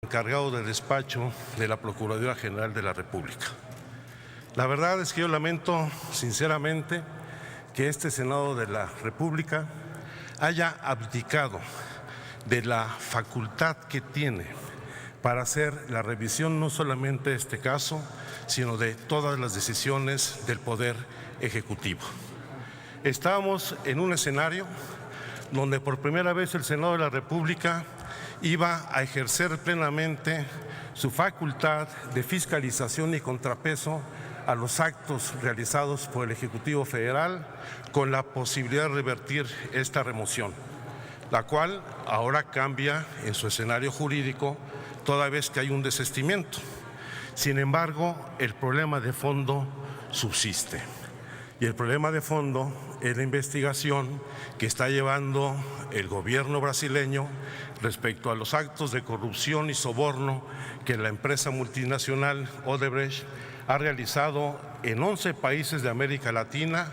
Encargado de despacho de la Procuraduría General de la República. La verdad es que yo lamento sinceramente que este Senado de la República haya abdicado de la facultad que tiene para hacer la revisión no solamente de este caso, sino de todas las decisiones del Poder Ejecutivo. Estábamos en un escenario donde por primera vez el Senado de la República iba a ejercer plenamente su facultad de fiscalización y contrapeso a los actos realizados por el Ejecutivo Federal, con la posibilidad de revertir esta remoción, la cual ahora cambia en su escenario jurídico toda vez que hay un desistimiento. Sin embargo, el problema de fondo subsiste. Y el problema de fondo es la investigación que está llevando el gobierno brasileño respecto a los actos de corrupción y soborno que la empresa multinacional Odebrecht ha realizado en 11 países de América Latina,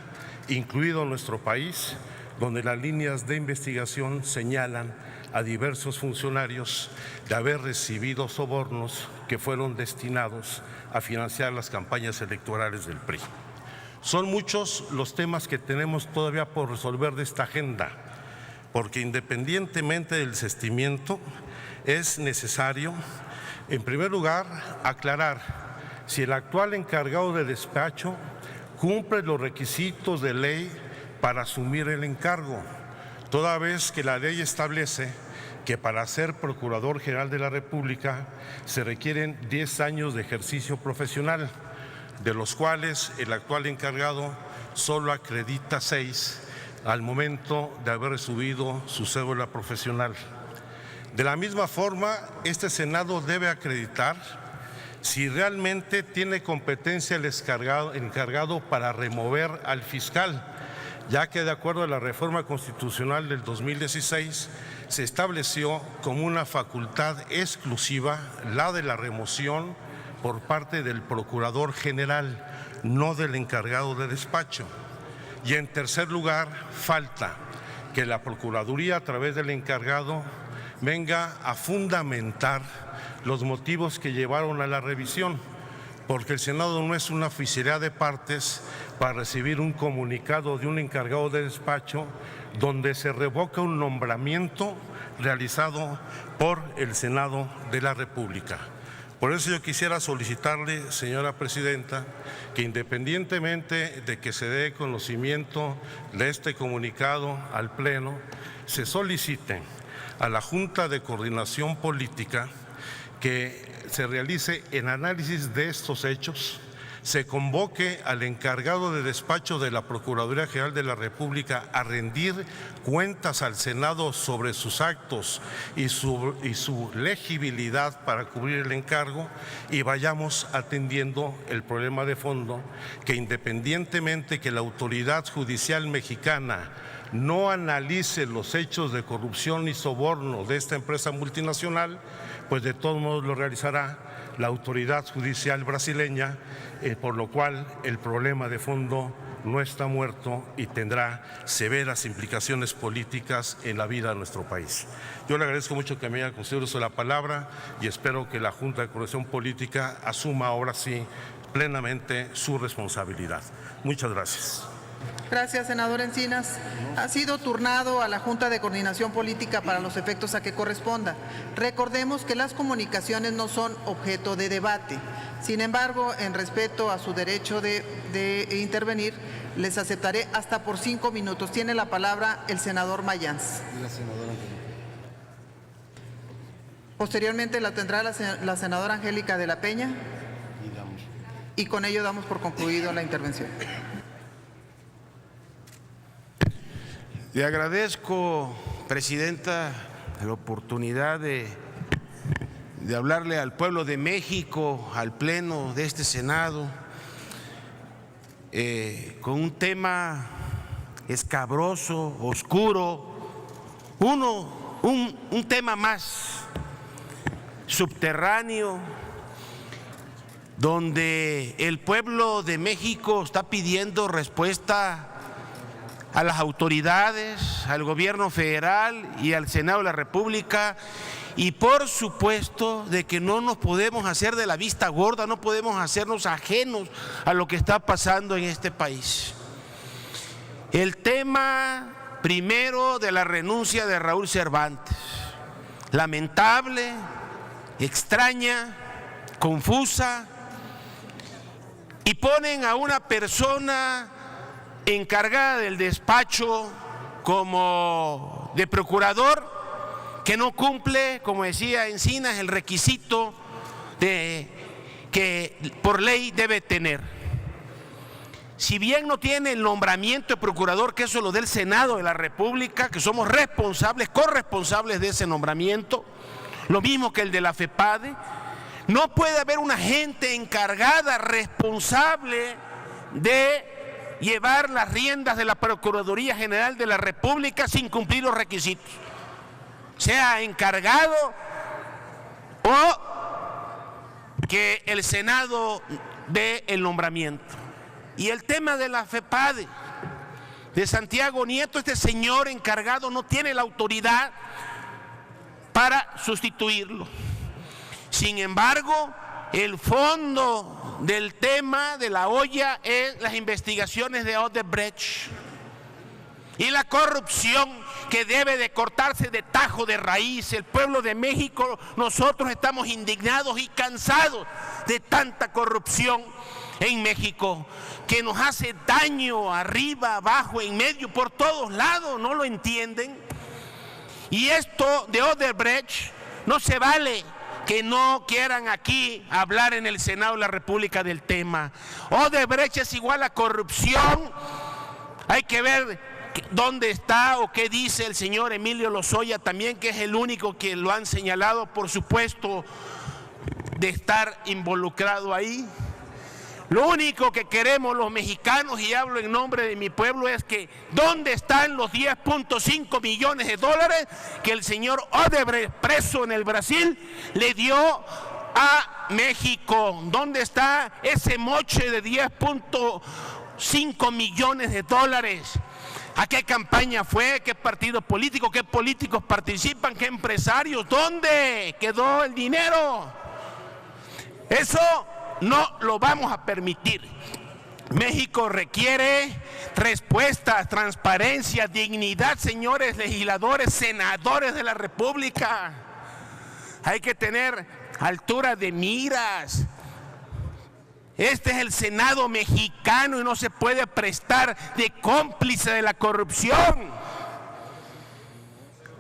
incluido nuestro país, donde las líneas de investigación señalan a diversos funcionarios de haber recibido sobornos que fueron destinados a financiar las campañas electorales del PRI. Son muchos los temas que tenemos todavía por resolver de esta agenda, porque independientemente del desistimiento es necesario, en primer lugar, aclarar si el actual encargado de despacho cumple los requisitos de ley para asumir el encargo, toda vez que la ley establece que para ser Procurador General de la República se requieren 10 años de ejercicio profesional, de los cuales el actual encargado solo acredita 6 al momento de haber recibido su cédula profesional. De la misma forma, este Senado debe acreditar si realmente tiene competencia el encargado para remover al fiscal, ya que de acuerdo a la reforma constitucional del 2016 se estableció como una facultad exclusiva la de la remoción por parte del Procurador General, no del encargado de despacho. Y en tercer lugar, falta que la Procuraduría, a través del encargado, venga a fundamentar los motivos que llevaron a la revisión, porque el Senado no es una oficialidad de partes para recibir un comunicado de un encargado de despacho donde se revoca un nombramiento realizado por el Senado de la República. Por eso yo quisiera solicitarle, señora presidenta, que independientemente de que se dé conocimiento de este comunicado al Pleno, se solicite a la Junta de Coordinación Política que se realice el análisis de estos hechos, se convoque al encargado de despacho de la Procuraduría General de la República a rendir cuentas al Senado sobre sus actos y su legibilidad para cubrir el encargo, y vayamos atendiendo el problema de fondo, que independientemente que la autoridad judicial mexicana no analice los hechos de corrupción y soborno de esta empresa multinacional, pues de todos modos lo realizará la autoridad judicial brasileña, por lo cual el problema de fondo no está muerto y tendrá severas implicaciones políticas en la vida de nuestro país. Yo le agradezco mucho que me haya concedido uso de la palabra y espero que la Junta de Coordinación Política asuma ahora sí plenamente su responsabilidad. Muchas gracias. Gracias, senador Encinas. Ha sido turnado a la Junta de Coordinación Política para los efectos a que corresponda. Recordemos que las comunicaciones no son objeto de debate. Sin embargo, en respeto a su derecho de intervenir, les aceptaré hasta por 5 minutos. Tiene la palabra el senador Mayans. Posteriormente la tendrá la senadora Angélica de la Peña. Y con ello damos por concluido la intervención. Le agradezco, presidenta, la oportunidad de hablarle al pueblo de México, al Pleno de este Senado, con un tema escabroso, oscuro, un tema más subterráneo, donde el pueblo de México está pidiendo respuesta a las autoridades, al gobierno federal y al Senado de la República, Y por supuesto de que no nos podemos hacer de la vista gorda, no podemos hacernos ajenos a lo que está pasando en este país. El tema primero de la renuncia de Raúl Cervantes, lamentable, extraña, confusa, y ponen a una persona encargada del despacho como de procurador que no cumple, como decía Encinas, el requisito que por ley debe tener. Si bien no tiene el nombramiento de procurador, que eso es lo del Senado de la República, que somos responsables, corresponsables de ese nombramiento, lo mismo que el de la FEPADE, no puede haber una gente encargada, responsable de llevar las riendas de la Procuraduría General de la República sin cumplir los requisitos, sea encargado o que el Senado dé el nombramiento. Y el tema de la FEPADE, de Santiago Nieto, este señor encargado no tiene la autoridad para sustituirlo. Sin embargo, el fondo del tema de la olla es las investigaciones de Odebrecht y la corrupción que debe de cortarse de tajo, de raíz. El pueblo de México, nosotros estamos indignados y cansados de tanta corrupción en México, que nos hace daño arriba, abajo, en medio, por todos lados. No lo entienden. Y esto de Odebrecht no se vale que no quieran aquí hablar en el Senado de la República del tema. Odebrecht es igual a corrupción. Hay que ver dónde está o qué dice el señor Emilio Lozoya también, que es el único que lo han señalado, por supuesto, de estar involucrado ahí. Lo único que queremos los mexicanos, y hablo en nombre de mi pueblo, es que ¿dónde están los 10.5 millones de dólares que el señor Odebrecht, preso en el Brasil, le dio a México? ¿Dónde está ese moche de 10.5 millones de dólares? ¿A qué campaña fue? ¿Qué partido político? ¿Qué políticos participan? ¿Qué empresarios? ¿Dónde quedó el dinero? Eso no lo vamos a permitir. México requiere respuestas, transparencia, dignidad, señores legisladores, senadores de la República. Hay que tener altura de miras. Este es el Senado mexicano y no se puede prestar de cómplice de la corrupción.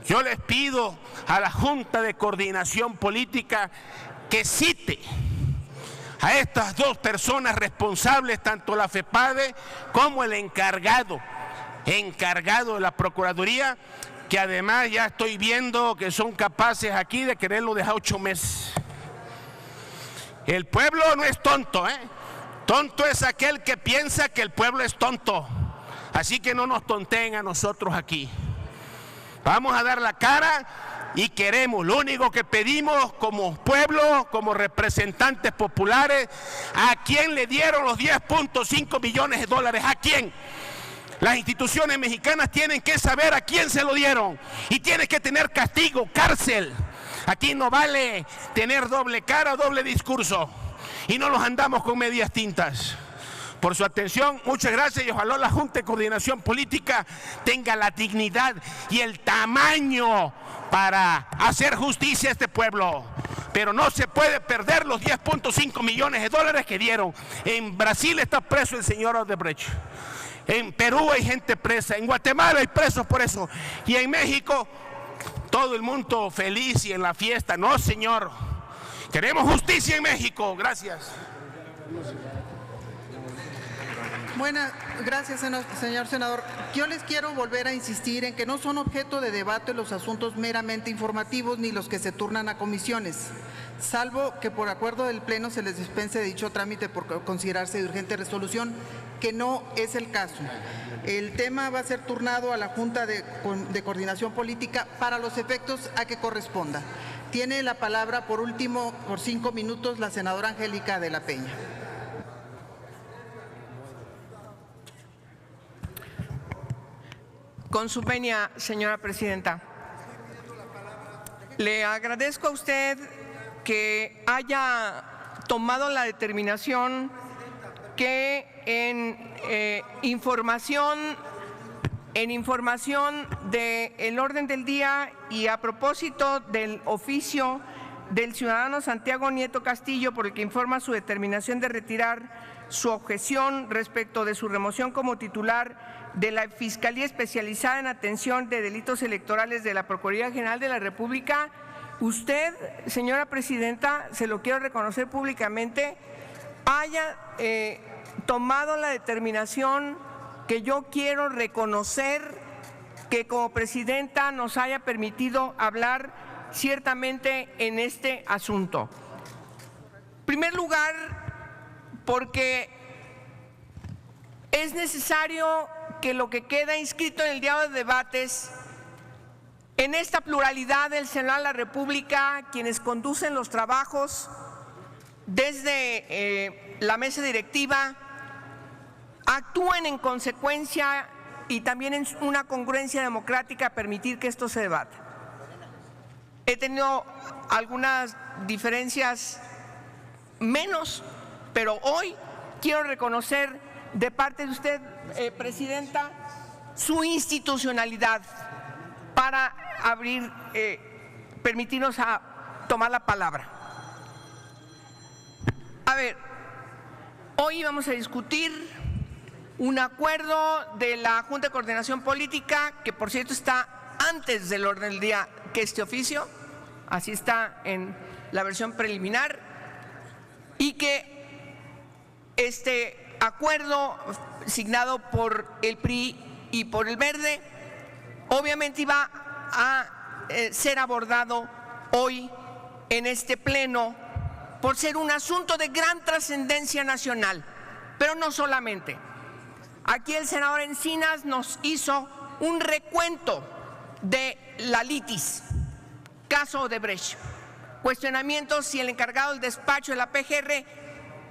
Yo les pido a la Junta de Coordinación Política que cite a estas dos personas responsables, tanto la FEPADE como el encargado de la Procuraduría, que además ya estoy viendo que son capaces aquí de quererlo dejar 8 meses. El pueblo no es tonto, ¿eh? Tonto es aquel que piensa que el pueblo es tonto. Así que no nos tonteen a nosotros aquí. Vamos a dar la cara y queremos, lo único que pedimos como pueblo, como representantes populares, ¿a quién le dieron los 10.5 millones de dólares? ¿A quién? Las instituciones mexicanas tienen que saber a quién se lo dieron y tiene que tener castigo, cárcel. Aquí no vale tener doble cara, doble discurso, y no los andamos con medias tintas. Por su atención, muchas gracias, y ojalá la Junta de Coordinación Política tenga la dignidad y el tamaño para hacer justicia a este pueblo. Pero no se puede perder los 10.5 millones de dólares que dieron. En Brasil está preso el señor Odebrecht. En Perú hay gente presa. En Guatemala hay presos por eso. Y en México todo el mundo feliz y en la fiesta. No, señor. Queremos justicia en México. Gracias. Buenas, gracias, señor senador. Yo les quiero volver a insistir en que no son objeto de debate los asuntos meramente informativos ni los que se turnan a comisiones, salvo que por acuerdo del Pleno se les dispense dicho trámite por considerarse de urgente resolución, que no es el caso. El tema va a ser turnado a la Junta de Coordinación Política para los efectos a que corresponda. Tiene la palabra por último, por 5 minutos, la senadora Angélica de la Peña. Con su venia, señora presidenta. Le agradezco a usted que haya tomado la determinación que en información del orden del día y a propósito del oficio del ciudadano Santiago Nieto Castillo, por el que informa su determinación de retirar su objeción respecto de su remoción como titular de la Fiscalía Especializada en Atención de Delitos Electorales de la Procuraduría General de la República, usted, señora presidenta, se lo quiero reconocer públicamente, haya tomado la determinación que yo quiero reconocer, que como presidenta nos haya permitido hablar ciertamente en este asunto. En primer lugar, porque es necesario que lo que queda inscrito en el diario de debates, en esta pluralidad del Senado de la República, quienes conducen los trabajos desde la mesa directiva, actúen en consecuencia y también en una congruencia democrática a permitir que esto se debata. He tenido algunas diferencias menos, pero hoy quiero reconocer de parte de usted, presidenta, su institucionalidad para permitirnos tomar la palabra. A ver, hoy vamos a discutir un acuerdo de la Junta de Coordinación Política, que por cierto está antes del orden del día que este oficio, así está en la versión preliminar, y que este acuerdo signado por el PRI y por el Verde obviamente iba a ser abordado hoy en este pleno por ser un asunto de gran trascendencia nacional, pero no solamente. Aquí el senador Encinas nos hizo un recuento de la litis, caso Odebrecht, cuestionamientos si el encargado del despacho de la PGR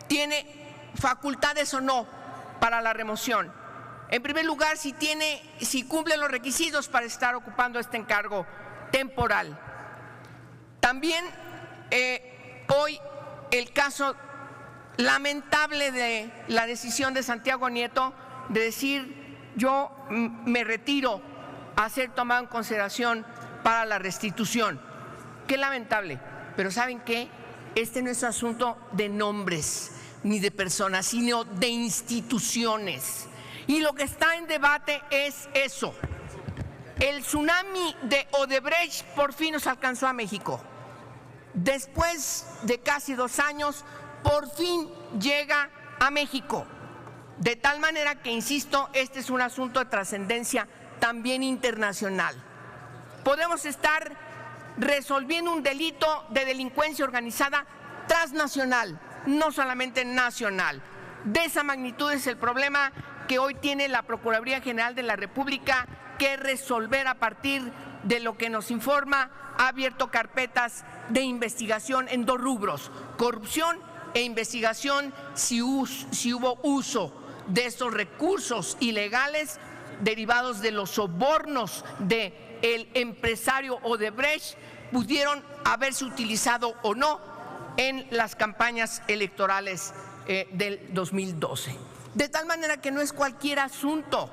tiene facultades o no para la remoción. En primer lugar, si cumple los requisitos para estar ocupando este encargo temporal. También hoy el caso lamentable de la decisión de Santiago Nieto de decir yo me retiro a ser tomado en consideración para la restitución. Qué lamentable, pero ¿saben qué? Este no es un asunto de nombres ni de personas, sino de instituciones. Y lo que está en debate es eso. El tsunami de Odebrecht por fin nos alcanzó a México. Después de casi 2 años, por fin llega a México. De tal manera que, insisto, este es un asunto de trascendencia también internacional. Podemos estar resolviendo un delito de delincuencia organizada transnacional, no solamente nacional. De esa magnitud es el problema que hoy tiene la Procuraduría General de la República que resolver a partir de lo que nos informa. Ha abierto carpetas de investigación en 2 rubros, corrupción e investigación si hubo uso de estos recursos ilegales derivados de los sobornos del empresario Odebrecht, pudieron haberse utilizado o no en las campañas electorales del 2012. De tal manera que no es cualquier asunto.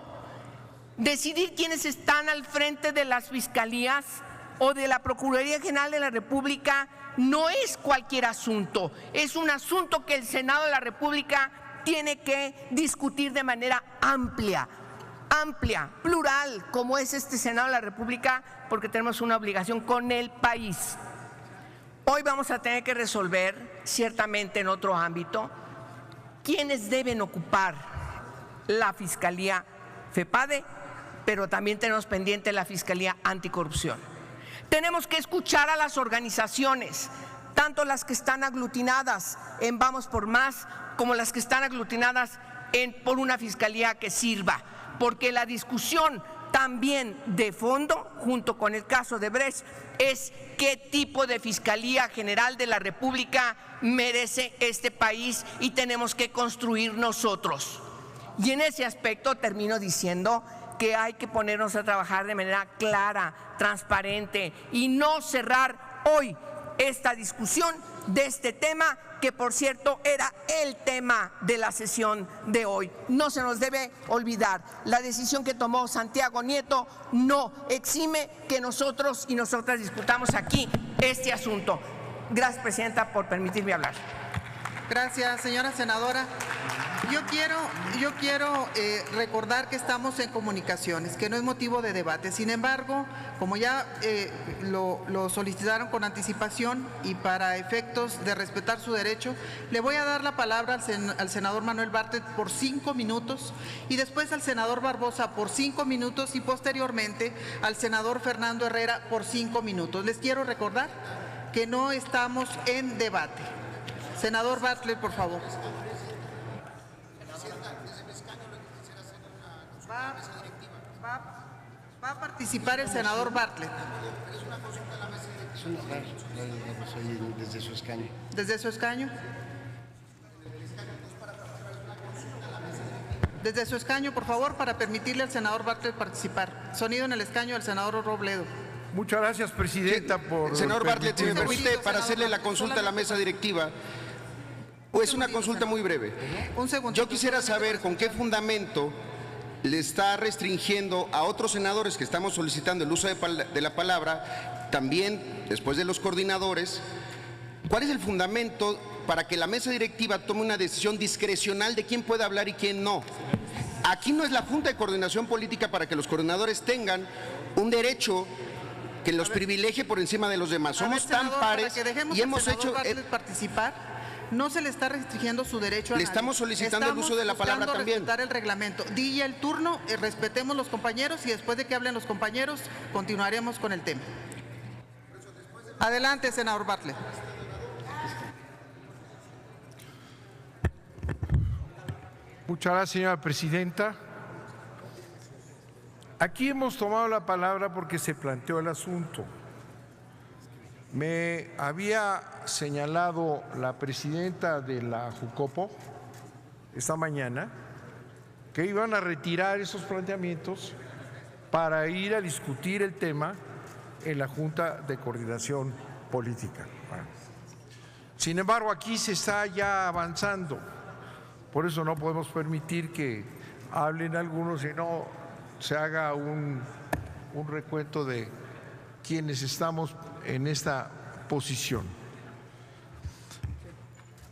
Decidir quiénes están al frente de las fiscalías o de la Procuraduría General de la República no es cualquier asunto. Es un asunto que el Senado de la República tiene que discutir de manera amplia, plural, como es este Senado de la República, porque tenemos una obligación con el país. Hoy vamos a tener que resolver, ciertamente en otro ámbito, quiénes deben ocupar la Fiscalía FEPADE, pero también tenemos pendiente la Fiscalía Anticorrupción. Tenemos que escuchar a las organizaciones, tanto las que están aglutinadas en Vamos por Más, como las que están aglutinadas por una fiscalía que sirva, porque la discusión también de fondo, junto con el caso de Odebrecht, es qué tipo de Fiscalía General de la República merece este país y tenemos que construir nosotros. Y en ese aspecto termino diciendo que hay que ponernos a trabajar de manera clara, transparente y no cerrar hoy esta discusión de este tema, que por cierto era el tema de la sesión de hoy. No se nos debe olvidar, la decisión que tomó Santiago Nieto no exime que nosotros y nosotras discutamos aquí este asunto. Gracias, Presidenta, por permitirme hablar. Gracias, señora senadora. Yo quiero recordar que estamos en comunicaciones, que no es motivo de debate. Sin embargo, como ya lo solicitaron con anticipación y para efectos de respetar su derecho, le voy a dar la palabra al senador Manuel Bartlett por 5 minutos y después al senador Barbosa por 5 minutos y posteriormente al senador Fernando Herrera por 5 minutos. Les quiero recordar que no estamos en debate. Senador Bartlett, por favor. Va a participar el senador Bartlett. Desde su escaño. ¿Desde su escaño? Desde su escaño, por favor, para permitirle al senador Bartlett participar. Sonido en el escaño del senador Robledo. Muchas gracias, Presidenta, por... Senador Bartlett, si me permitirnos- permite, para hacerle la consulta a la mesa directiva, pues una consulta muy breve. Un segundito. Yo quisiera saber con qué fundamento le está restringiendo a otros senadores que estamos solicitando el uso de la palabra, también después de los coordinadores, ¿cuál es el fundamento para que la mesa directiva tome una decisión discrecional de quién puede hablar y quién no? Aquí no es la Junta de Coordinación Política para que los coordinadores tengan un derecho que los privilegie por encima de los demás. A ver, Somos tan senador, pares para que dejemos y al hemos senador hecho... Bartlett participar. No se le está restringiendo su derecho a Le nadie. estamos solicitando el uso de la palabra buscando también. respetar el reglamento. Di el turno, respetemos los compañeros y después de que hablen los compañeros continuaremos con el tema. Adelante, senador Bartlett. Muchas gracias, señora Presidenta. Aquí hemos tomado la palabra porque se planteó el asunto. Me había señalado la presidenta de la Jucopo esta mañana que iban a retirar esos planteamientos para ir a discutir el tema en la Junta de Coordinación Política. Sin embargo, aquí se está ya avanzando. Por eso no podemos permitir que hablen algunos y no se haga un recuento de quienes estamos en esta posición.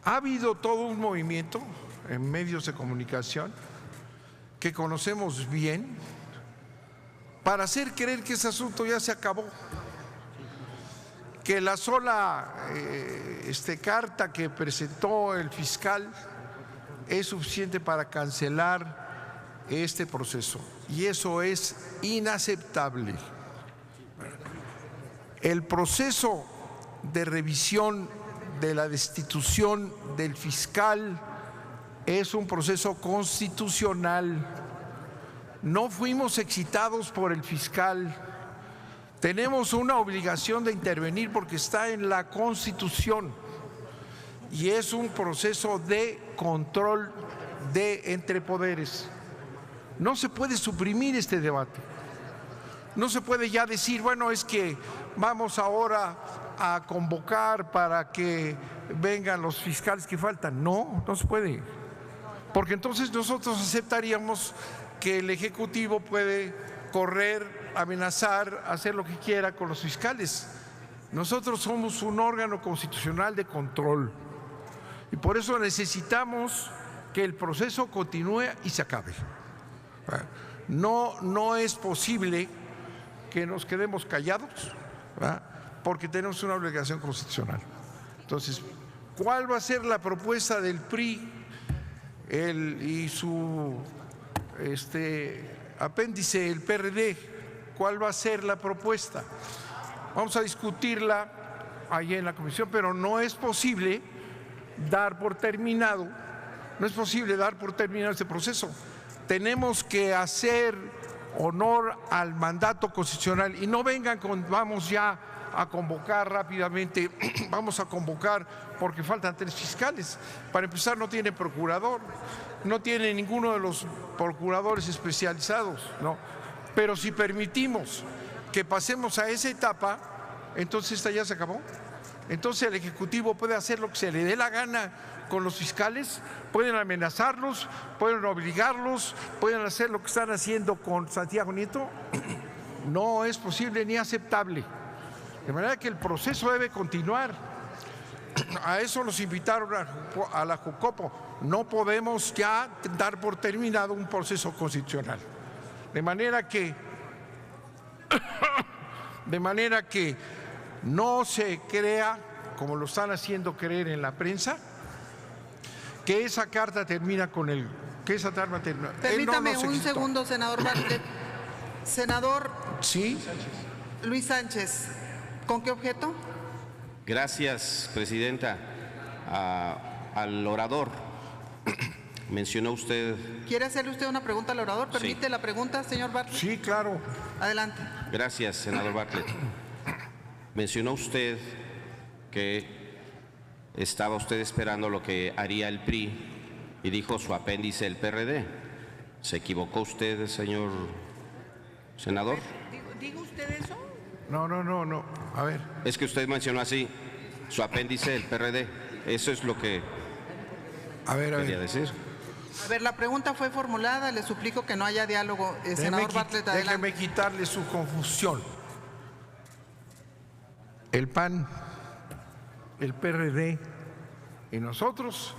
Ha habido todo un movimiento en medios de comunicación que conocemos bien para hacer creer que ese asunto ya se acabó, que la sola carta que presentó el fiscal es suficiente para cancelar este proceso, y eso es inaceptable. El proceso de revisión de la destitución del fiscal es un proceso constitucional. No fuimos excitados por el fiscal. Tenemos una obligación de intervenir porque está en la Constitución y es un proceso de control entre poderes. No se puede suprimir este debate. No se puede ya decir, bueno, es que vamos ahora a convocar para que vengan los fiscales que faltan. No, no se puede. Porque entonces nosotros aceptaríamos que el Ejecutivo puede correr, amenazar, hacer lo que quiera con los fiscales. Nosotros somos un órgano constitucional de control y por eso necesitamos que el proceso continúe y se acabe. No es posible que nos quedemos callados, ¿verdad? Porque tenemos una obligación constitucional. Entonces, ¿cuál va a ser la propuesta del PRI y su apéndice, el PRD? ¿Cuál va a ser la propuesta? Vamos a discutirla allí en la comisión, pero no es posible dar por terminado, este proceso. Tenemos que hacer honor al mandato constitucional y no vengan con vamos ya a convocar rápidamente, vamos a convocar porque faltan 3 fiscales. Para empezar, no tiene procurador, no tiene ninguno de los procuradores especializados, ¿no? Pero si permitimos que pasemos a esa etapa, entonces esta ya se acabó. Entonces el Ejecutivo puede hacer lo que se le dé la gana con los fiscales, pueden amenazarlos, pueden obligarlos, pueden hacer lo que están haciendo con Santiago Nieto. No es posible ni aceptable. De manera que el proceso debe continuar. A eso nos invitaron a la Jucopo. No podemos ya dar por terminado un proceso constitucional. De manera que no se crea, como lo están haciendo creer en la prensa, que esa carta termina con el... que esa carta termina. Permítame un segundo, senador Bartlett. Senador ¿sí? Luis Sánchez, ¿con qué objeto? Gracias, presidenta. Al orador, mencionó usted... ¿Quiere hacerle usted una pregunta al orador? ¿Permite la pregunta, señor Bartlett? Sí, claro. Adelante. Gracias, senador Bartlett. Mencionó usted que estaba usted esperando lo que haría el PRI y dijo su apéndice el PRD. ¿Se equivocó usted, señor senador? ¿Diga usted eso? No. A ver. Es que usted mencionó así, su apéndice el PRD. Eso es lo que quería decir. A ver, la pregunta fue formulada, le suplico que no haya diálogo. Senador Bartlett, adelante. Déjeme quitarle su confusión. El PAN, el PRD y nosotros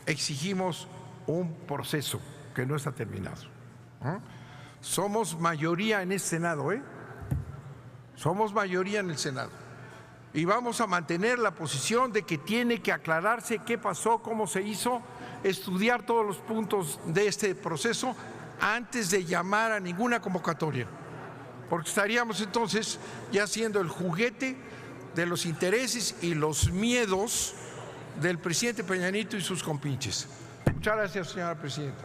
exigimos un proceso que no está terminado. Somos mayoría en el Senado, Somos mayoría en el Senado. Y vamos a mantener la posición de que tiene que aclararse qué pasó, cómo se hizo, estudiar todos los puntos de este proceso antes de llamar a ninguna convocatoria. Porque estaríamos entonces ya siendo el juguete de los intereses y los miedos del presidente Peña Nieto y sus compinches. Muchas gracias, señora presidenta.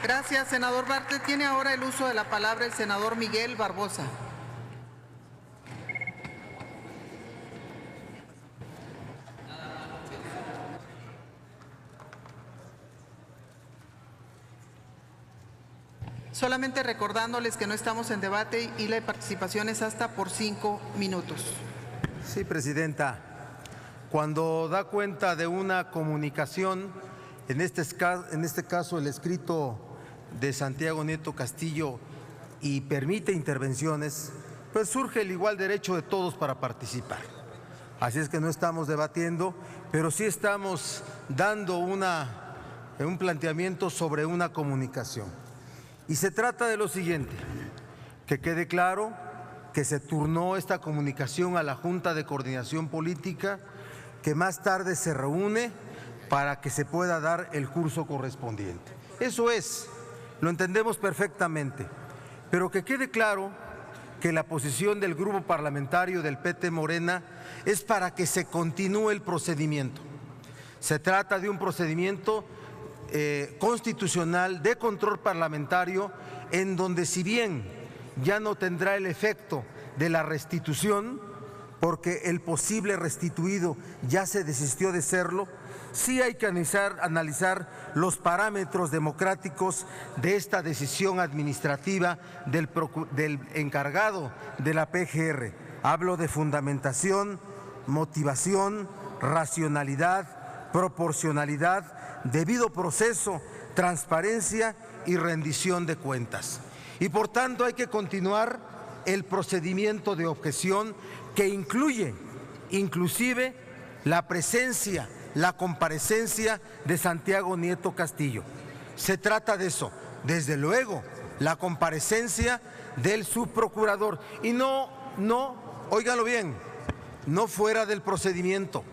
Gracias, senador Bartlett. Tiene ahora el uso de la palabra el senador Miguel Barbosa. Solamente recordándoles que no estamos en debate y la participación es hasta por 5 minutos. Sí, presidenta. Cuando da cuenta de una comunicación, en este caso el escrito de Santiago Nieto Castillo, y permite intervenciones, pues surge el igual derecho de todos para participar. Así es que no estamos debatiendo, pero sí estamos dando un planteamiento sobre una comunicación. Y se trata de lo siguiente, que quede claro que se turnó esta comunicación a la Junta de Coordinación Política, que más tarde se reúne para que se pueda dar el curso correspondiente. Eso es, lo entendemos perfectamente, pero que quede claro que la posición del grupo parlamentario del PT Morena es para que se continúe el procedimiento. Se trata de un procedimiento constitucional de control parlamentario, en donde, si bien ya no tendrá el efecto de la restitución, porque el posible restituido ya se desistió de serlo, sí hay que analizar los parámetros democráticos de esta decisión administrativa del encargado de la PGR. Hablo de fundamentación, motivación, racionalidad, proporcionalidad, debido proceso, transparencia y rendición de cuentas. Y por tanto hay que continuar el procedimiento de objeción, que incluye inclusive la presencia, la comparecencia de Santiago Nieto Castillo. Se trata de eso, desde luego, la comparecencia del subprocurador, y no, óigalo bien, no fuera del procedimiento.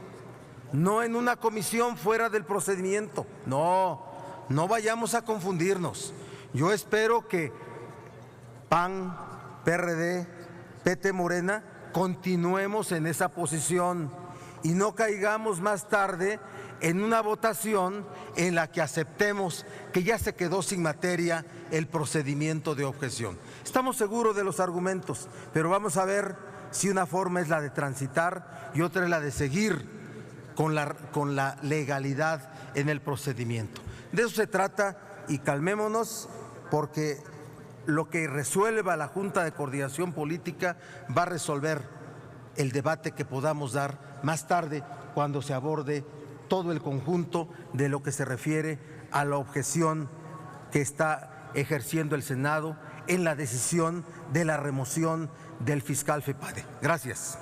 No en una comisión fuera del procedimiento, no vayamos a confundirnos. Yo espero que PAN, PRD, PT Morena continuemos en esa posición y no caigamos más tarde en una votación en la que aceptemos que ya se quedó sin materia el procedimiento de objeción. Estamos seguros de los argumentos, pero vamos a ver si una forma es la de transitar y otra es la de seguir con la legalidad en el procedimiento. De eso se trata, y calmémonos, porque lo que resuelva la Junta de Coordinación Política va a resolver el debate que podamos dar más tarde cuando se aborde todo el conjunto de lo que se refiere a la objeción que está ejerciendo el Senado en la decisión de la remoción del fiscal FEPADE. Gracias.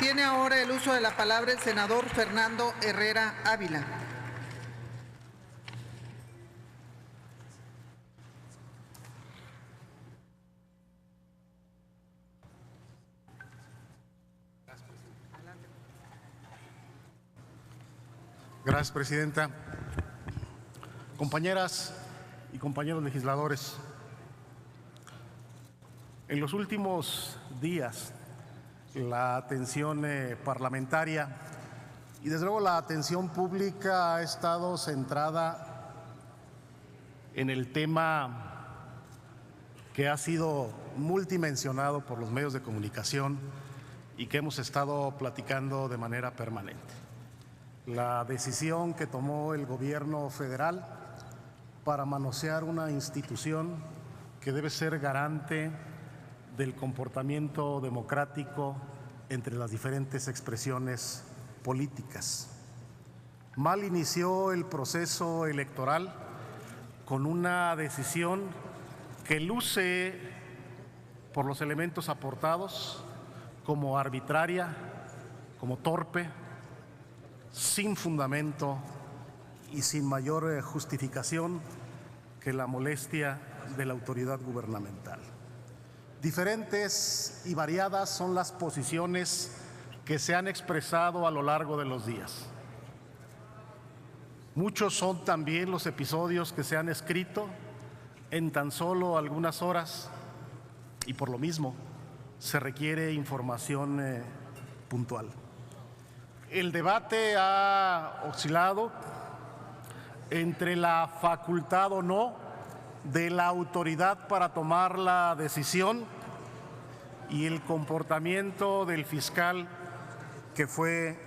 Tiene ahora el uso de la palabra el senador Fernando Herrera Ávila. Gracias, presidenta. Compañeras y compañeros legisladores, en los últimos días la atención parlamentaria y desde luego la atención pública ha estado centrada en el tema que ha sido multimensionado por los medios de comunicación y que hemos estado platicando de manera permanente. La decisión que tomó el gobierno federal para manosear una institución que debe ser garante del comportamiento democrático entre las diferentes expresiones políticas. Mal inició el proceso electoral con una decisión que luce por los elementos aportados como arbitraria, como torpe, sin fundamento y sin mayor justificación que la molestia de la autoridad gubernamental. Diferentes y variadas son las posiciones que se han expresado a lo largo de los días. Muchos son también los episodios que se han escrito en tan solo algunas horas y por lo mismo se requiere información puntual. El debate ha oscilado entre la facultad o no de la autoridad para tomar la decisión y el comportamiento del fiscal que fue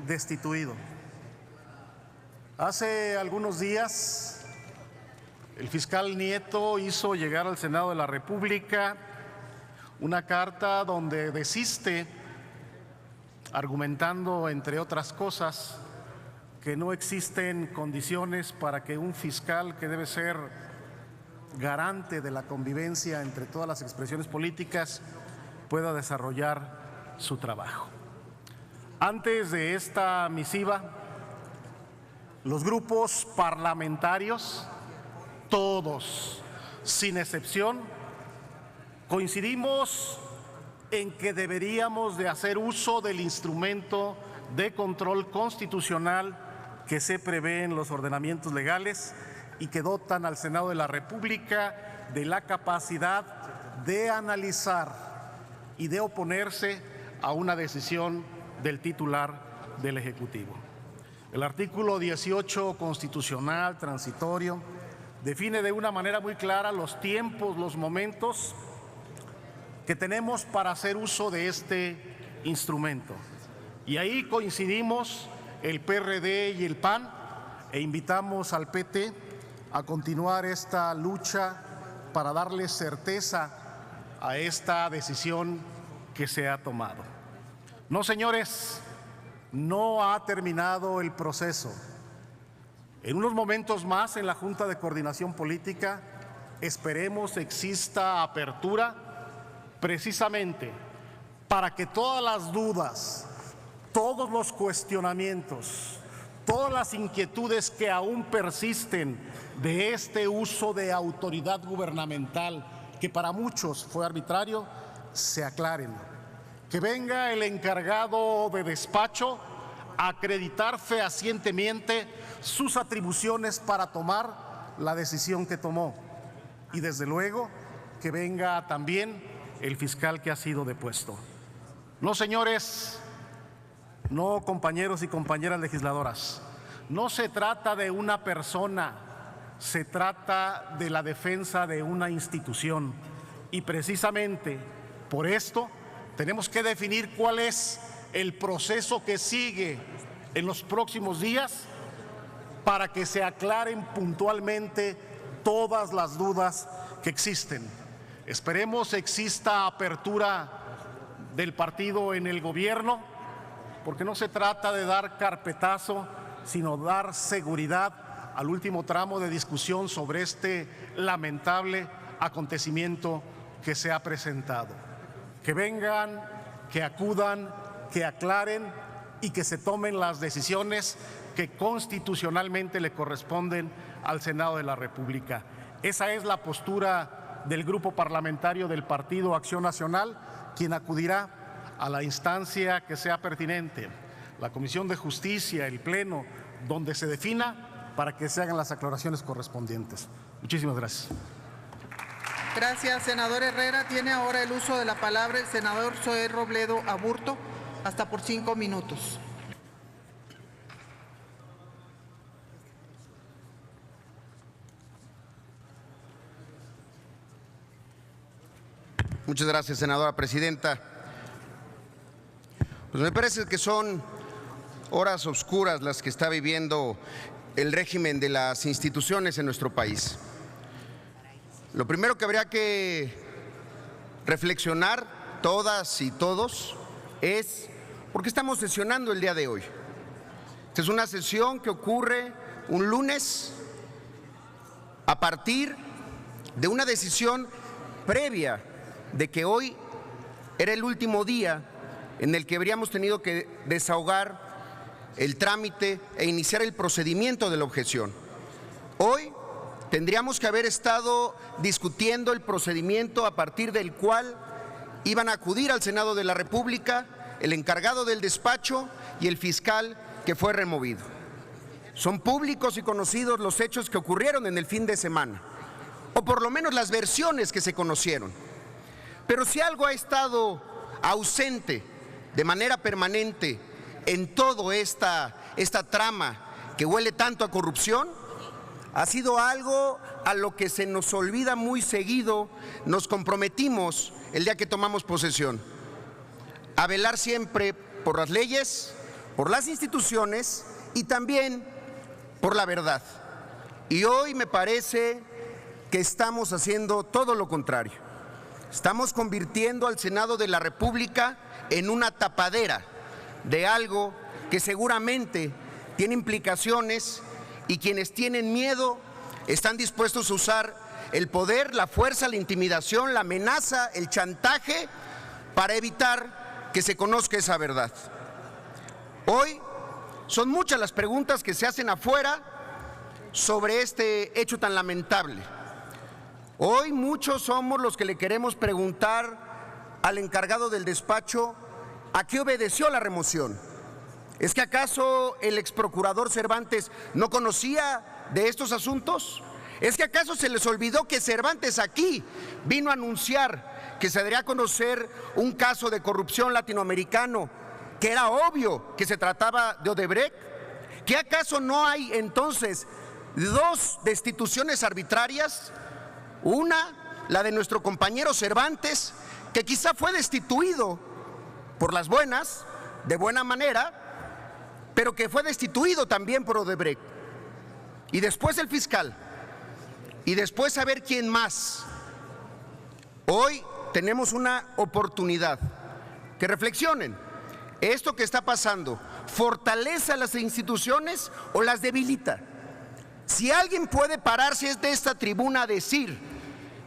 destituido. Hace algunos días, el fiscal Nieto hizo llegar al Senado de la República una carta donde desiste, argumentando, entre otras cosas, que no existen condiciones para que un fiscal que debe ser garante de la convivencia entre todas las expresiones políticas pueda desarrollar su trabajo. Antes de esta misiva, los grupos parlamentarios, todos, sin excepción, coincidimos en que deberíamos de hacer uso del instrumento de control constitucional que se prevé en los ordenamientos legales y que dotan al Senado de la República de la capacidad de analizar y de oponerse a una decisión del titular del Ejecutivo. El artículo 18 constitucional transitorio define de una manera muy clara los tiempos, los momentos que tenemos para hacer uso de este instrumento. Y ahí coincidimos el PRD y el PAN e invitamos al PT a continuar esta lucha para darle certeza a esta decisión que se ha tomado. No, señores, no ha terminado el proceso. En unos momentos más en la Junta de Coordinación Política esperemos exista apertura precisamente para que todas las dudas, todos los cuestionamientos, todas las inquietudes que aún persisten de este uso de autoridad gubernamental, que para muchos fue arbitrario, se aclaren. Que venga el encargado de despacho a acreditar fehacientemente sus atribuciones para tomar la decisión que tomó. Y desde luego que venga también el fiscal que ha sido depuesto. No, señores, no, compañeros y compañeras legisladoras, no se trata de una persona, se trata de la defensa de una institución. Y precisamente por esto tenemos que definir cuál es el proceso que sigue en los próximos días para que se aclaren puntualmente todas las dudas que existen. Esperemos exista apertura del partido en el gobierno, porque no se trata de dar carpetazo, sino dar seguridad al último tramo de discusión sobre este lamentable acontecimiento que se ha presentado. Que vengan, que acudan, que aclaren y que se tomen las decisiones que constitucionalmente le corresponden al Senado de la República. Esa es la postura del Grupo Parlamentario del Partido Acción Nacional, quien acudirá a la instancia que sea pertinente, la Comisión de Justicia, el Pleno, donde se defina para que se hagan las aclaraciones correspondientes. Muchísimas gracias. Gracias, senador Herrera. Tiene ahora el uso de la palabra el senador Zoé Robledo Aburto, hasta por 5 minutos. Muchas gracias, senadora presidenta. Pues me parece que son horas oscuras las que está viviendo el régimen de las instituciones en nuestro país. Lo primero que habría que reflexionar todas y todos es por qué estamos sesionando el día de hoy. Esta es una sesión que ocurre un lunes a partir de una decisión previa de que hoy era el último día en el que habríamos tenido que desahogar el trámite e iniciar el procedimiento de la objeción. Hoy tendríamos que haber estado discutiendo el procedimiento a partir del cual iban a acudir al Senado de la República el encargado del despacho y el fiscal que fue removido. Son públicos y conocidos los hechos que ocurrieron en el fin de semana, o por lo menos las versiones que se conocieron. Pero si algo ha estado ausente de manera permanente en toda esta trama que huele tanto a corrupción, ha sido algo a lo que se nos olvida muy seguido. Nos comprometimos el día que tomamos posesión a velar siempre por las leyes, por las instituciones y también por la verdad. Y hoy me parece que estamos haciendo todo lo contrario. Estamos convirtiendo al Senado de la República en una tapadera de algo que seguramente tiene implicaciones, y quienes tienen miedo están dispuestos a usar el poder, la fuerza, la intimidación, la amenaza, el chantaje para evitar que se conozca esa verdad. Hoy son muchas las preguntas que se hacen afuera sobre este hecho tan lamentable. Hoy muchos somos los que le queremos preguntar al encargado del despacho a qué obedeció la remoción. ¿Es que acaso el exprocurador Cervantes no conocía de estos asuntos? ¿Es que acaso se les olvidó que Cervantes aquí vino a anunciar que se daría a conocer un caso de corrupción latinoamericano, que era obvio que se trataba de Odebrecht? ¿Que acaso no hay entonces dos destituciones arbitrarias? Una, la de nuestro compañero Cervantes, que quizá fue destituido por las buenas, de buena manera, pero que fue destituido también por Odebrecht. Y después el fiscal. Y después a ver quién más. Hoy tenemos una oportunidad. Que reflexionen. ¿Esto que está pasando fortalece a las instituciones o las debilita? Si alguien puede pararse de esta tribuna a decir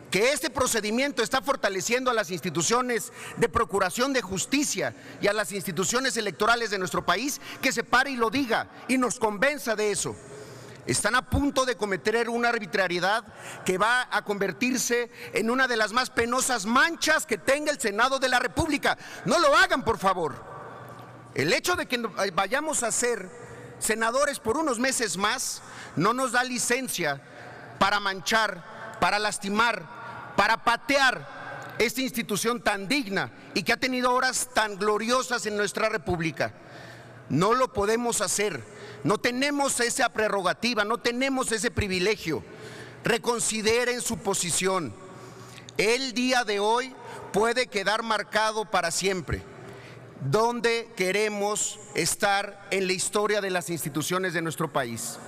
que este procedimiento está fortaleciendo a las instituciones de procuración de justicia y a las instituciones electorales de nuestro país, que se pare y lo diga y nos convenza de eso. Están a punto de cometer una arbitrariedad que va a convertirse en una de las más penosas manchas que tenga el Senado de la República. No lo hagan, por favor. El hecho de que vayamos a ser senadores por unos meses más no nos da licencia para manchar, para lastimar, para patear esta institución tan digna y que ha tenido horas tan gloriosas en nuestra República. No lo podemos hacer, no tenemos esa prerrogativa, no tenemos ese privilegio. Reconsideren su posición. El día de hoy puede quedar marcado para siempre dónde queremos estar en la historia de las instituciones de nuestro país.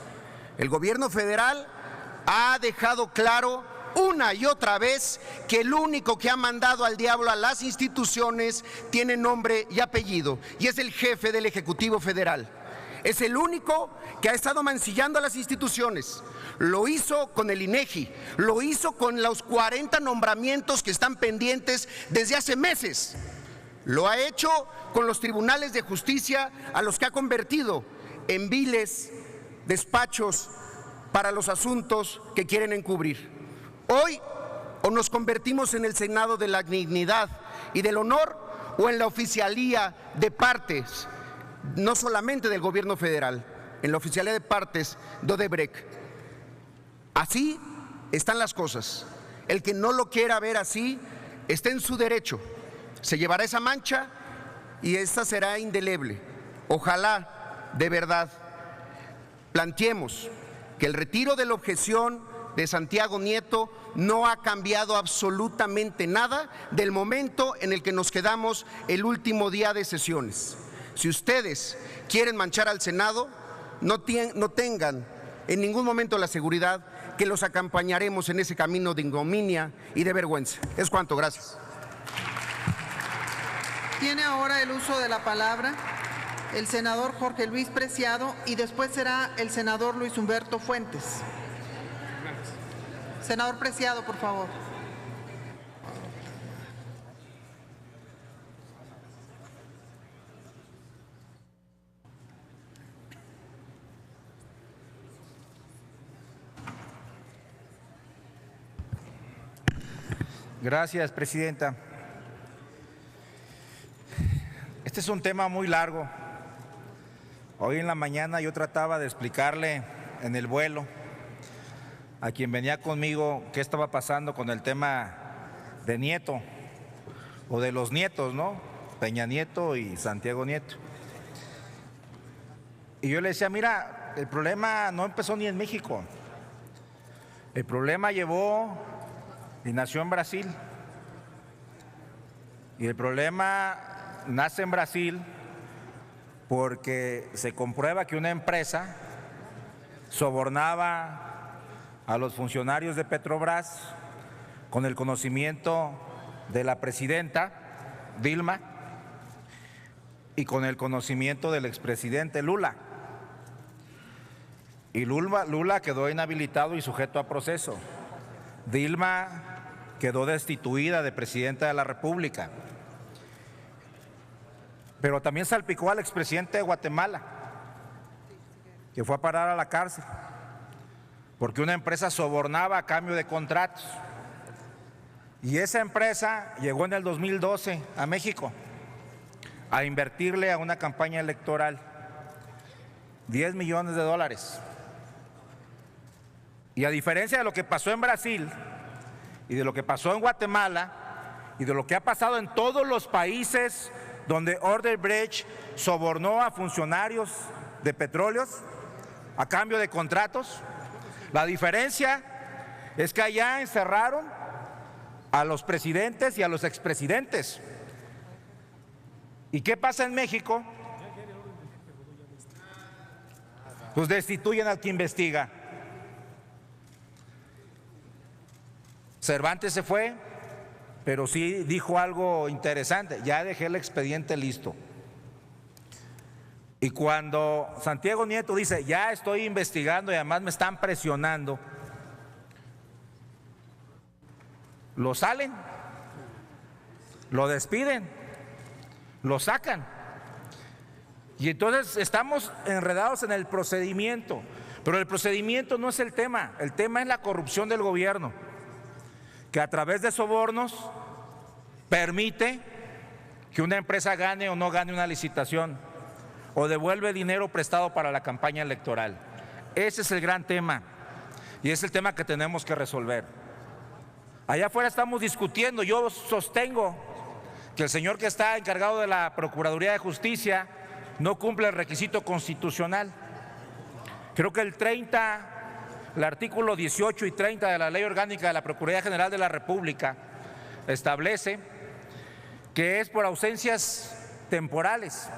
El gobierno federal ha dejado claro una y otra vez que el único que ha mandado al diablo a las instituciones tiene nombre y apellido, y es el jefe del Ejecutivo Federal. Es el único que ha estado mancillando a las instituciones. Lo hizo con el INEGI, lo hizo con los 40 nombramientos que están pendientes desde hace meses. Lo ha hecho con los tribunales de justicia a los que ha convertido en viles despachos para los asuntos que quieren encubrir. Hoy o nos convertimos en el Senado de la dignidad y del honor, o en la oficialía de partes, no solamente del gobierno federal, en la oficialía de partes de Odebrecht. Así están las cosas. El que no lo quiera ver así está en su derecho. Se llevará esa mancha y esta será indeleble. Ojalá, de verdad, planteemos que el retiro de la objeción de Santiago Nieto no ha cambiado absolutamente nada del momento en el que nos quedamos el último día de sesiones. Si ustedes quieren manchar al Senado, no tengan en ningún momento la seguridad que los acompañaremos en ese camino de ignominia y de vergüenza. Es cuanto, gracias. Tiene ahora el uso de la palabra el senador Jorge Luis Preciado y después será el senador Luis Humberto Fuentes. Senador Preciado, por favor. Gracias, presidenta. Este es un tema muy largo. Hoy en la mañana yo trataba de explicarle en el vuelo a quien venía conmigo qué estaba pasando con el tema de Nieto, o de los nietos, ¿no? Peña Nieto y Santiago Nieto. Y yo le decía, mira, el problema no empezó ni en México. El problema llevó y nació en Brasil. Y el problema nace en Brasil porque se comprueba que una empresa sobornaba a los funcionarios de Petrobras con el conocimiento de la presidenta Dilma y con el conocimiento del expresidente Lula. Y Lula quedó inhabilitado y sujeto a proceso. Dilma quedó destituida de presidenta de la República. Pero también salpicó al expresidente de Guatemala, que fue a parar a la cárcel porque una empresa sobornaba a cambio de contratos. Y esa empresa llegó en el 2012 a México a invertirle a una campaña electoral $10 millones. Y a diferencia de lo que pasó en Brasil y de lo que pasó en Guatemala y de lo que ha pasado en todos los países donde Odebrecht sobornó a funcionarios de petróleos a cambio de contratos, la diferencia es que allá encerraron a los presidentes y a los expresidentes. ¿Y qué pasa en México? Pues destituyen al que investiga. Cervantes se fue, pero sí dijo algo interesante: ya dejé el expediente listo. Y cuando Santiago Nieto dice, ya estoy investigando y además me están presionando, lo salen, lo despiden, lo sacan. Y entonces estamos enredados en el procedimiento, pero el procedimiento no es el tema es la corrupción del gobierno, que a través de sobornos permite que una empresa gane o no gane una licitación, o devuelve dinero prestado para la campaña electoral. Ese es el gran tema y es el tema que tenemos que resolver. Allá afuera estamos discutiendo, yo sostengo que el señor que está encargado de la Procuraduría de Justicia no cumple el requisito constitucional. Creo que el artículo 18 y 30 de la Ley Orgánica de la Procuraduría General de la República establece que es por ausencias temporales.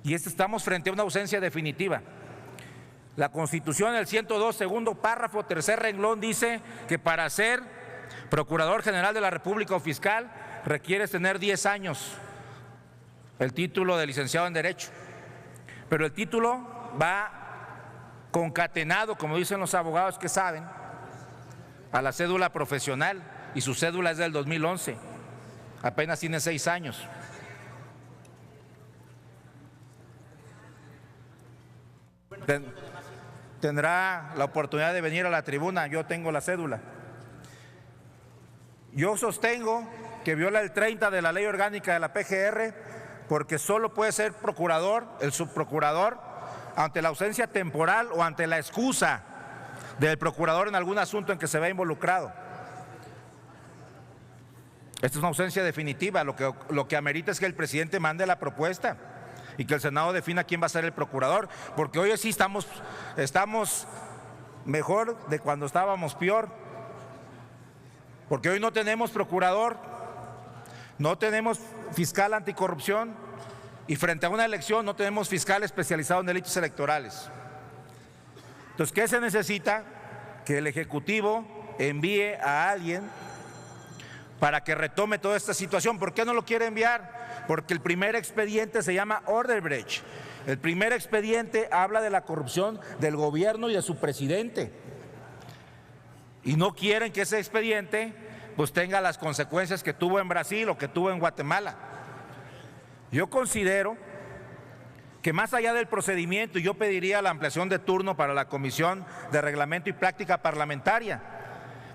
Y estamos frente a una ausencia definitiva. La Constitución, el 102, segundo párrafo, tercer renglón, dice que para ser Procurador General de la República o fiscal requieres tener 10 años el título de licenciado en Derecho. Pero el título va concatenado, como dicen los abogados que saben, a la cédula profesional, y su cédula es del 2011. Apenas tiene 6 años. Tendrá la oportunidad de venir a la tribuna. Yo tengo la cédula. Yo sostengo que viola el 30 de la Ley Orgánica de la PGR, porque solo puede ser procurador, el subprocurador, ante la ausencia temporal o ante la excusa del procurador en algún asunto en que se vea involucrado. Esta es una ausencia definitiva. Lo que amerita es que el presidente mande la propuesta y que el Senado defina quién va a ser el procurador, porque hoy sí estamos mejor de cuando estábamos peor, porque hoy no tenemos procurador, no tenemos fiscal anticorrupción y frente a una elección no tenemos fiscal especializado en delitos electorales. Entonces, ¿qué se necesita? Que el Ejecutivo envíe a alguien para que retome toda esta situación. ¿Por qué no lo quiere enviar? Porque el primer expediente se llama Odebrecht. El primer expediente habla de la corrupción del gobierno y de su presidente. Y no quieren que ese expediente pues tenga las consecuencias que tuvo en Brasil o que tuvo en Guatemala. Yo considero que más allá del procedimiento, yo pediría la ampliación de turno para la Comisión de Reglamento y Práctica Parlamentaria,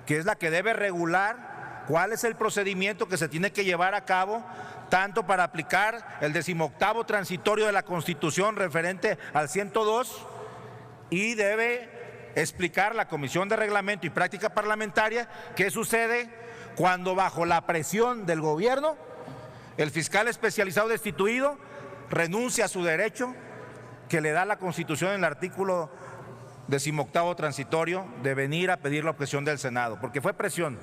que es la que debe regular cuál es el procedimiento que se tiene que llevar a cabo, tanto para aplicar el 18º transitorio de la Constitución referente al 102, y debe explicar la Comisión de Reglamento y Práctica Parlamentaria qué sucede cuando, bajo la presión del gobierno, el fiscal especializado destituido renuncia a su derecho que le da la Constitución en el artículo 18º transitorio de venir a pedir la objeción del Senado, porque fue presión.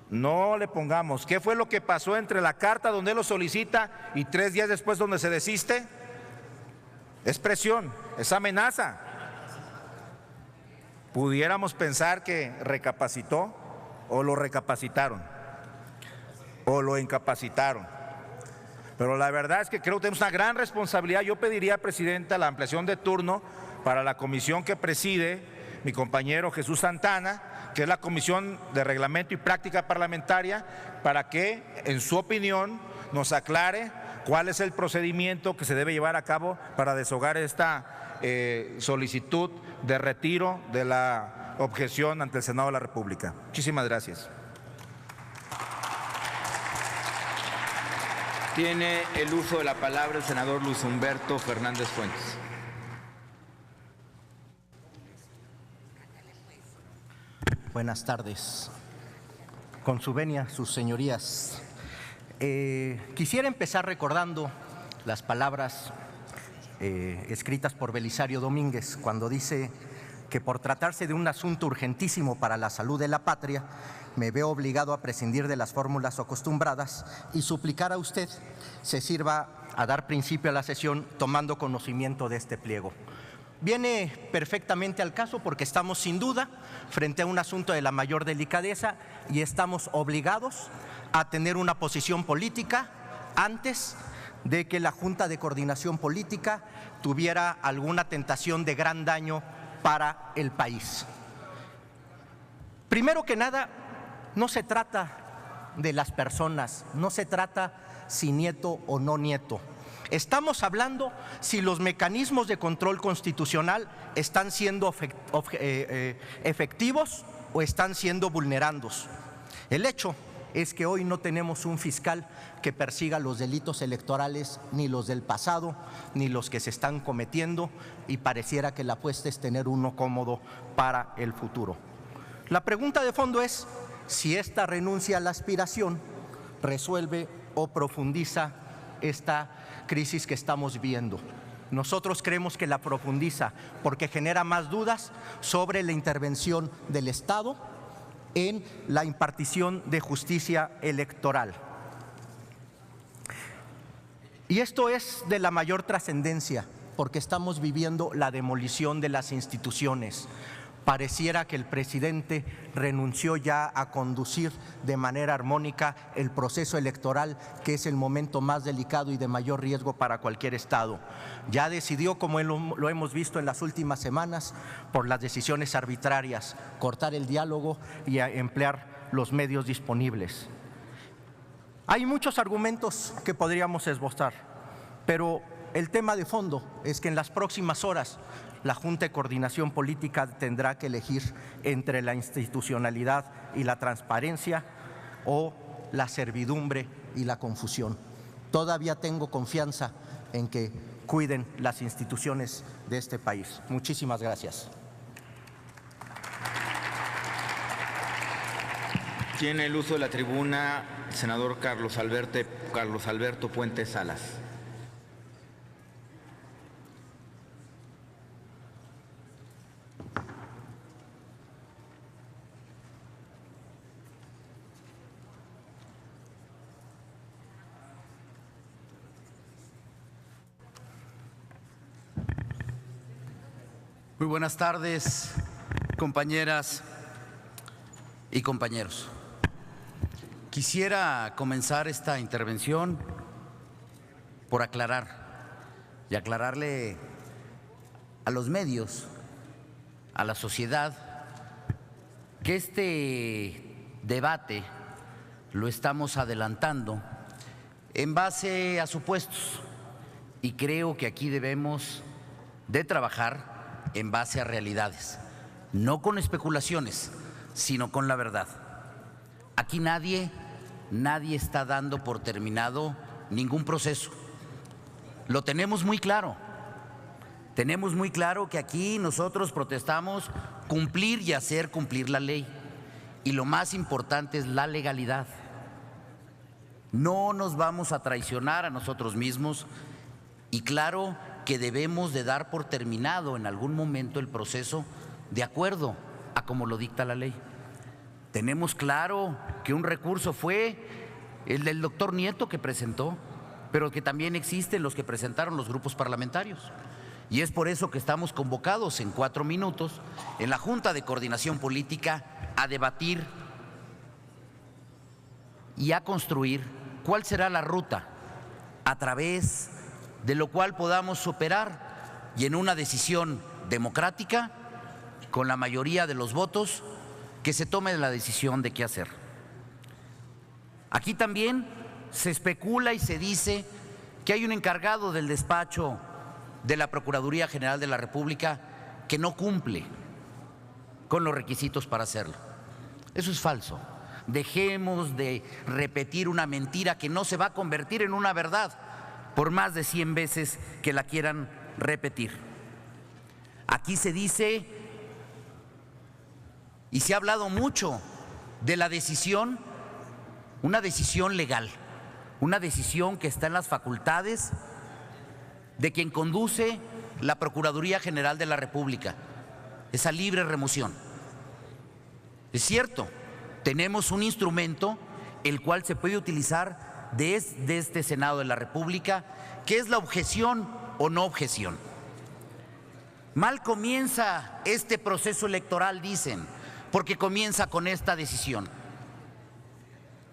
No le pongamos. ¿Qué fue lo que pasó entre la carta donde él lo solicita y 3 días después donde se desiste? Es presión, es amenaza. Pudiéramos pensar que recapacitó o lo recapacitaron o lo incapacitaron. Pero la verdad es que creo que tenemos una gran responsabilidad. Yo pediría, Presidenta, la ampliación de turno para la comisión que preside mi compañero Jesús Santana, que es la Comisión de Reglamento y Práctica Parlamentaria, para que, en su opinión, nos aclare cuál es el procedimiento que se debe llevar a cabo para deshogar esta solicitud de retiro de la objeción ante el Senado de la República. Muchísimas gracias. Tiene el uso de la palabra el senador Luis Humberto Fernández Fuentes. Buenas tardes. Con su venia, sus señorías. Quisiera empezar recordando las palabras escritas por Belisario Domínguez cuando dice que por tratarse de un asunto urgentísimo para la salud de la patria, me veo obligado a prescindir de las fórmulas acostumbradas y suplicar a usted se sirva a dar principio a la sesión tomando conocimiento de este pliego. Viene perfectamente al caso porque estamos sin duda frente a un asunto de la mayor delicadeza y estamos obligados a tener una posición política antes de que la Junta de Coordinación Política tuviera alguna tentación de gran daño para el país. Primero que nada, no se trata de las personas, no se trata si nieto o no nieto. Estamos hablando si los mecanismos de control constitucional están siendo efectivos o están siendo vulnerados. El hecho es que hoy no tenemos un fiscal que persiga los delitos electorales, ni los del pasado, ni los que se están cometiendo, y pareciera que la apuesta es tener uno cómodo para el futuro. La pregunta de fondo es si esta renuncia a la aspiración resuelve o profundiza esta crisis que estamos viendo. Nosotros creemos que la profundiza porque genera más dudas sobre la intervención del Estado en la impartición de justicia electoral. Y esto es de la mayor trascendencia porque estamos viviendo la demolición de las instituciones. Pareciera que el presidente renunció ya a conducir de manera armónica el proceso electoral, que es el momento más delicado y de mayor riesgo para cualquier Estado. Ya decidió, como lo hemos visto en las últimas semanas, por las decisiones arbitrarias, cortar el diálogo y emplear los medios disponibles. Hay muchos argumentos que podríamos esbozar, pero el tema de fondo es que en las próximas horas la Junta de Coordinación Política tendrá que elegir entre la institucionalidad y la transparencia o la servidumbre y la confusión. Todavía tengo confianza en que cuiden las instituciones de este país. Muchísimas gracias. Tiene el uso de la tribuna el senador Carlos Alberto Puente Salas. Muy buenas tardes, compañeras y compañeros. Quisiera comenzar esta intervención por aclararle a los medios, a la sociedad, que este debate lo estamos adelantando en base a supuestos, y creo que aquí debemos de trabajar en base a realidades, no con especulaciones, sino con la verdad. Aquí nadie está dando por terminado ningún proceso. Lo tenemos muy claro. Tenemos muy claro que aquí nosotros protestamos cumplir y hacer cumplir la ley. Y lo más importante es la legalidad. No nos vamos a traicionar a nosotros mismos, y claro que debemos de dar por terminado en algún momento el proceso de acuerdo a como lo dicta la ley. Tenemos claro que un recurso fue el del doctor Nieto que presentó, pero que también existen los que presentaron los grupos parlamentarios. Y es por eso que estamos convocados en 4 minutos en la Junta de Coordinación Política a debatir y a construir cuál será la ruta a través de lo cual podamos operar, y en una decisión democrática, con la mayoría de los votos, que se tome la decisión de qué hacer. Aquí también se especula y se dice que hay un encargado del despacho de la Procuraduría General de la República que no cumple con los requisitos para hacerlo. Eso es falso. Dejemos de repetir una mentira que no se va a convertir en una verdad por más de 100 veces que la quieran repetir. Aquí se dice, y se ha hablado mucho de la decisión, una decisión legal, una decisión que está en las facultades de quien conduce la Procuraduría General de la República, esa libre remoción. Es cierto, tenemos un instrumento el cual se puede utilizar de este Senado de la República, que es la objeción o no objeción. Mal comienza este proceso electoral, dicen, porque comienza con esta decisión.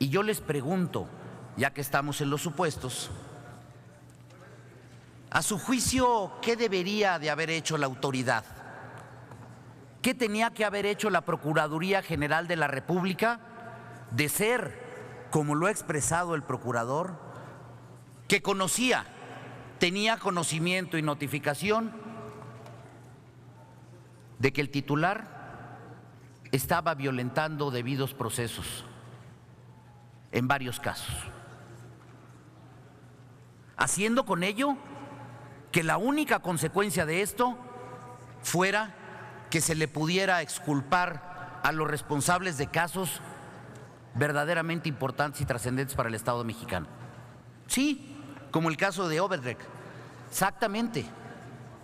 Y yo les pregunto, ya que estamos en los supuestos, a su juicio, ¿qué debería de haber hecho la autoridad? ¿Qué tenía que haber hecho la Procuraduría General de la República de ser, como lo ha expresado el procurador, que conocía, tenía conocimiento y notificación de que el titular estaba violentando debidos procesos en varios casos, haciendo con ello que la única consecuencia de esto fuera que se le pudiera exculpar a los responsables de casos verdaderamente importantes y trascendentes para el Estado mexicano. Sí, como el caso de Odebrecht. Exactamente.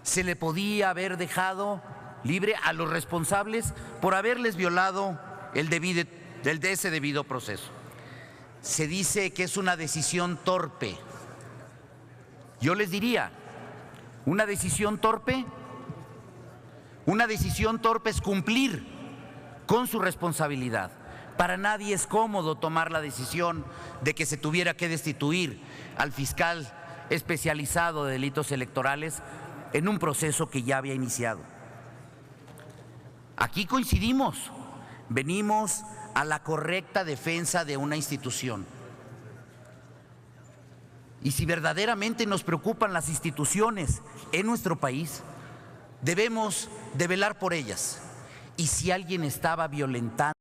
Se le podía haber dejado libre a los responsables por haberles violado ese debido proceso. Se dice que es una decisión torpe. Yo les diría, ¿Una decisión torpe? Una decisión torpe es cumplir con su responsabilidad. Para nadie es cómodo tomar la decisión de que se tuviera que destituir al fiscal especializado de delitos electorales en un proceso que ya había iniciado. Aquí coincidimos, venimos a la correcta defensa de una institución. Y si verdaderamente nos preocupan las instituciones en nuestro país, debemos de velar por ellas. Y si alguien estaba violentando